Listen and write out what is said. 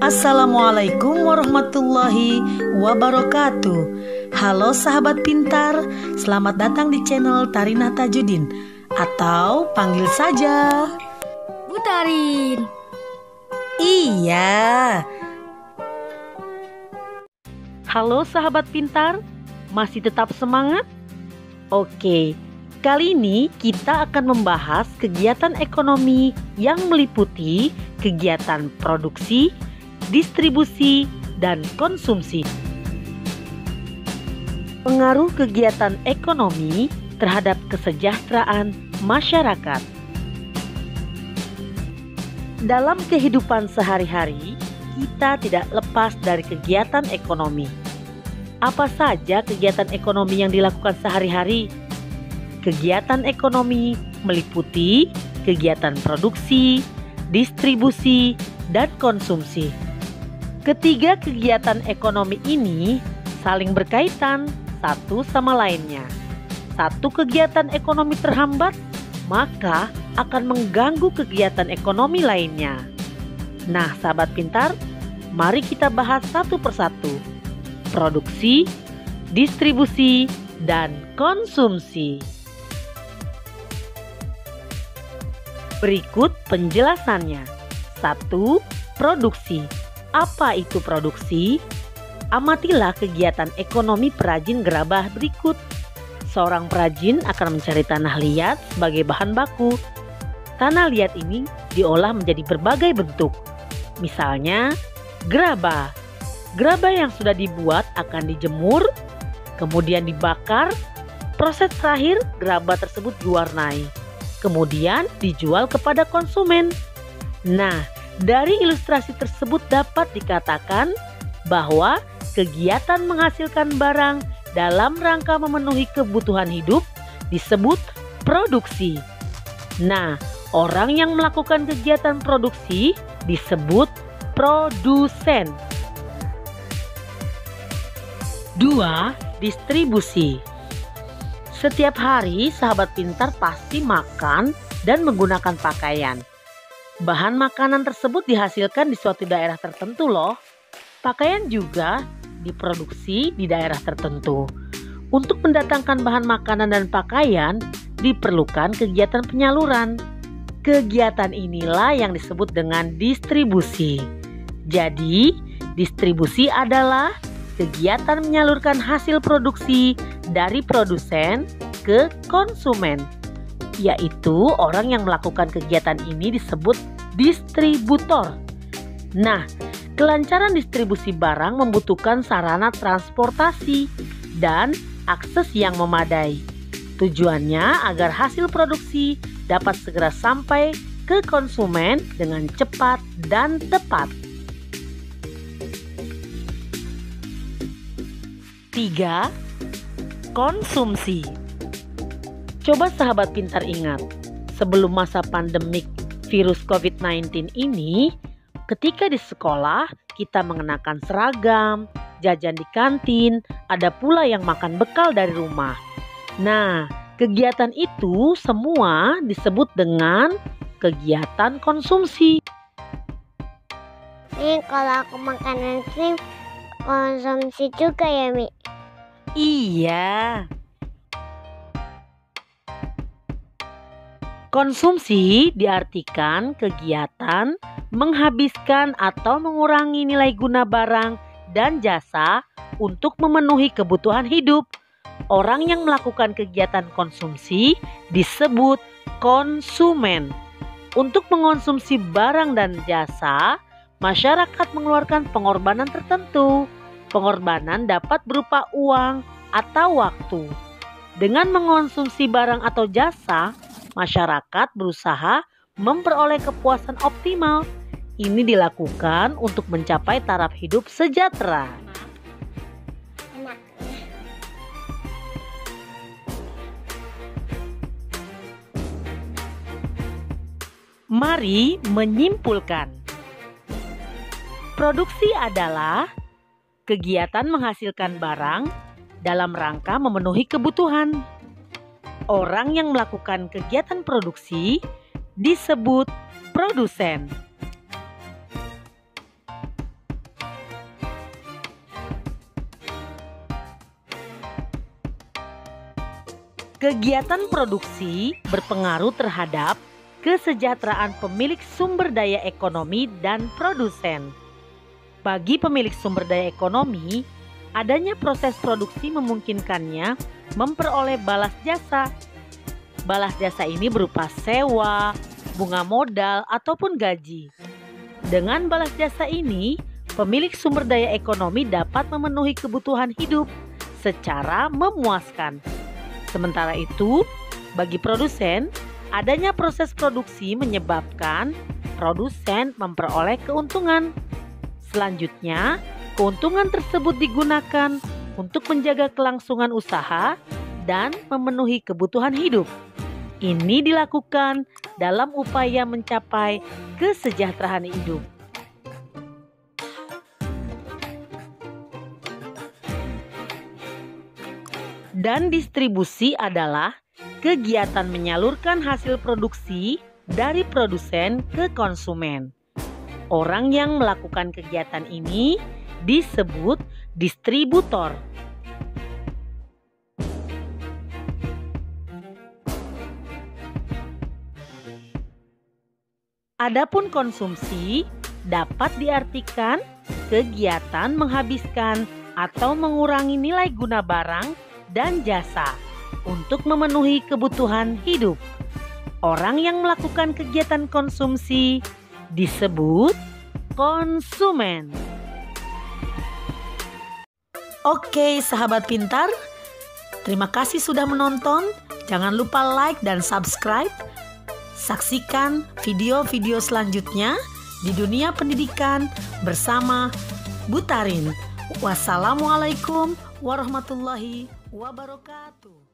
Assalamualaikum warahmatullahi wabarakatuh. Halo sahabat pintar, selamat datang di channel Tarina Tajudin, atau panggil saja Bu Tarin. Iya. Halo sahabat pintar, masih tetap semangat? Oke, kali ini kita akan membahas kegiatan ekonomi yang meliputi kegiatan produksi, distribusi, dan konsumsi. Pengaruh kegiatan ekonomi terhadap kesejahteraan masyarakat. Dalam kehidupan sehari-hari, kita tidak lepas dari kegiatan ekonomi. Apa saja kegiatan ekonomi yang dilakukan sehari-hari? Kegiatan ekonomi meliputi kegiatan produksi, distribusi, dan konsumsi. Ketiga kegiatan ekonomi ini saling berkaitan satu sama lainnya. Satu kegiatan ekonomi terhambat, maka akan mengganggu kegiatan ekonomi lainnya. Nah, sahabat pintar, mari kita bahas satu persatu. Produksi, distribusi, dan konsumsi. Berikut penjelasannya. 1. Produksi. Apa itu produksi? Amatilah kegiatan ekonomi perajin gerabah berikut. Seorang perajin akan mencari tanah liat sebagai bahan baku. Tanah liat ini diolah menjadi berbagai bentuk. Misalnya, gerabah. Gerabah yang sudah dibuat akan dijemur, kemudian dibakar. Proses terakhir, gerabah tersebut diwarnai, kemudian dijual kepada konsumen. Nah, dari ilustrasi tersebut dapat dikatakan bahwa kegiatan menghasilkan barang dalam rangka memenuhi kebutuhan hidup disebut produksi. Nah, orang yang melakukan kegiatan produksi disebut produsen. 2. Distribusi. Setiap hari sahabat pintar pasti makan dan menggunakan pakaian. Bahan makanan tersebut dihasilkan di suatu daerah tertentu loh. Pakaian juga diproduksi di daerah tertentu. Untuk mendatangkan bahan makanan dan pakaian diperlukan kegiatan penyaluran. Kegiatan inilah yang disebut dengan distribusi. Jadi, distribusi adalah kegiatan menyalurkan hasil produksi dari produsen ke konsumen, yaitu orang yang melakukan kegiatan ini disebut distributor. Nah, kelancaran distribusi barang membutuhkan sarana transportasi dan akses yang memadai. Tujuannya agar hasil produksi dapat segera sampai ke konsumen dengan cepat dan tepat. 3. Konsumsi. Coba sahabat pintar ingat, sebelum masa pandemik virus COVID-19 ini, ketika di sekolah kita mengenakan seragam, jajan di kantin, ada pula yang makan bekal dari rumah. Nah, kegiatan itu semua disebut dengan kegiatan konsumsi. Kalau aku makan nasi, konsumsi juga ya, Mi? Iya. Konsumsi diartikan kegiatan menghabiskan atau mengurangi nilai guna barang dan jasa untuk memenuhi kebutuhan hidup. Orang yang melakukan kegiatan konsumsi disebut konsumen. Untuk mengonsumsi barang dan jasa, masyarakat mengeluarkan pengorbanan tertentu. Pengorbanan dapat berupa uang atau waktu. Dengan mengonsumsi barang atau jasa, masyarakat berusaha memperoleh kepuasan optimal. Ini dilakukan untuk mencapai taraf hidup sejahtera. Mari menyimpulkan. Produksi adalah kegiatan menghasilkan barang dalam rangka memenuhi kebutuhan. Orang yang melakukan kegiatan produksi disebut produsen. Kegiatan produksi berpengaruh terhadap kesejahteraan pemilik sumber daya ekonomi dan produsen. Bagi pemilik sumber daya ekonomi, adanya proses produksi memungkinkannya memperoleh balas jasa. Balas jasa ini berupa sewa, bunga modal, ataupun gaji. Dengan balas jasa ini, pemilik sumber daya ekonomi dapat memenuhi kebutuhan hidup secara memuaskan. Sementara itu, bagi produsen, adanya proses produksi menyebabkan produsen memperoleh keuntungan. Selanjutnya, keuntungan tersebut digunakan untuk menjaga kelangsungan usaha dan memenuhi kebutuhan hidup. Ini dilakukan dalam upaya mencapai kesejahteraan hidup. Dan distribusi adalah kegiatan menyalurkan hasil produksi dari produsen ke konsumen. Orang yang melakukan kegiatan ini disebut distributor. Adapun konsumsi dapat diartikan kegiatan menghabiskan atau mengurangi nilai guna barang dan jasa untuk memenuhi kebutuhan hidup. Orang yang melakukan kegiatan konsumsi disebut konsumen. Oke, sahabat pintar, terima kasih sudah menonton. Jangan lupa like dan subscribe. Saksikan video-video selanjutnya di dunia pendidikan bersama Bu Tarin. Wassalamualaikum warahmatullahi wabarakatuh.